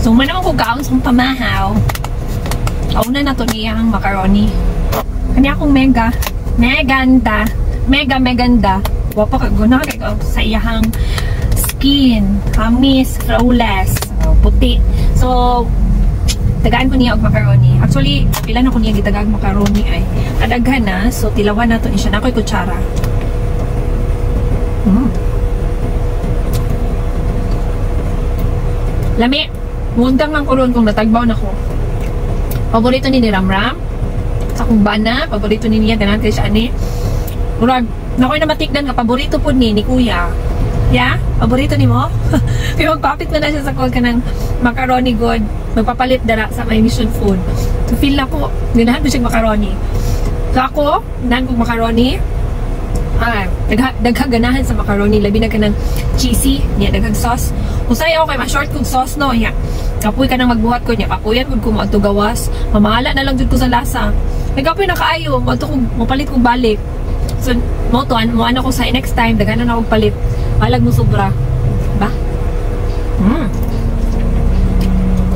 So, man naman ko kaon sa pamahaw. Kauna na to niyang macaroni. Kanya akong meganda. Wapa ka guna kay sa iyahang skin. Kamis, flawless, puti. So, tagaan ko niya og macaroni. Actually, pila na ko niya gitagag macaroni ay. Kadaghan na, so tilawan na to ni siya. Nakoy kutsara. Lami, mundang lang ko ron kung natagbaw na ko. Paborito ni Ramram. Sa kong bana, paborito ni niya. Tanan kayo siya ani. Murag, nakoy na matikdan ka, paborito po ni Kuya. Yeah? Paborito ni mo? Kaya magpapit na siya sa call ka ng macaroni good. Magpapalit dara sa my mission food. So feel na ko, ganahan ko siyang macaroni. So ako, ganahan kong macaroni. Daghang ganahan sa macaroni. Labi na ka ng cheesy. Niya, daghang sauce. Usay ako kay ma-short kong sauce no. Niya, kapoy ka nang magbuhat ko niya. Kapuyan ko kung ito gawas. Mamahala na lang dyan ko sa lasa. Nagkapoy na kaayo. Mapalit kong balik. So, mo ko sa next time. Daghan na akong palit. Balag mo sobra. Ba?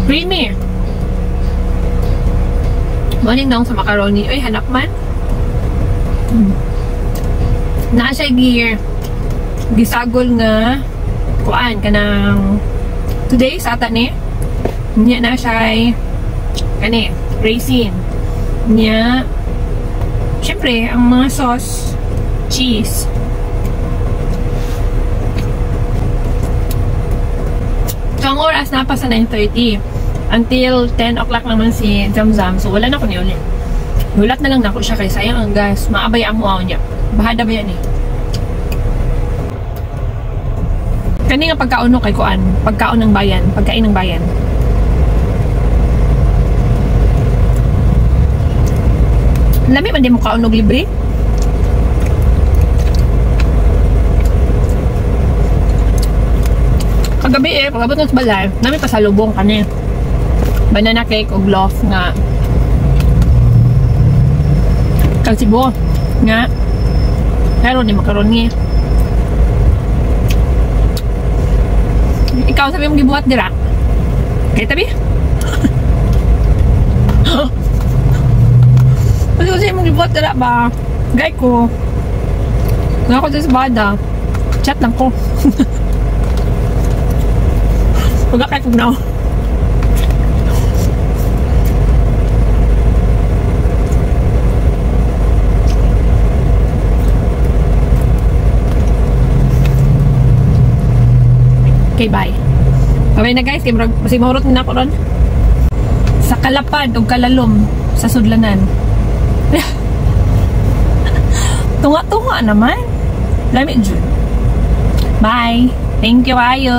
Creamy. Morning daw sa macaroni. Ay, hanap man. Na siya gisagol nga kuan kanang today sa ata ni niya na siya kani raisin niya syempre ang mga sauce cheese so ang oras na pa sa 9:30 until 10 o'clock naman si Zamzam so wala na ko ni ulit gulat na lang na ko siya kay sayang ang gas maabay ang muaw niya bahada ba yan eh kani nga pagkaon kay kuan pagkaon ng bayan pagkain ng bayan lami man di mo kaon og libre kagabi pagabot ng balay nami pasalubong kani banana cake og loaf nga kalsibo nga pero ni macaroni ikaw sabi mong gibuhat dira kaya tabi kasi sabi mong gibuhat dira ba gay ko nga ako sa bada chat lang ko huwag ka kung now okay, bye. Bye na guys. Kasi mahurot na ako ron. Sa Kalapad o Kalalom sa Sudlanan. Tunga-tunga naman. Lamig dyan. Bye. Thank you, ayo.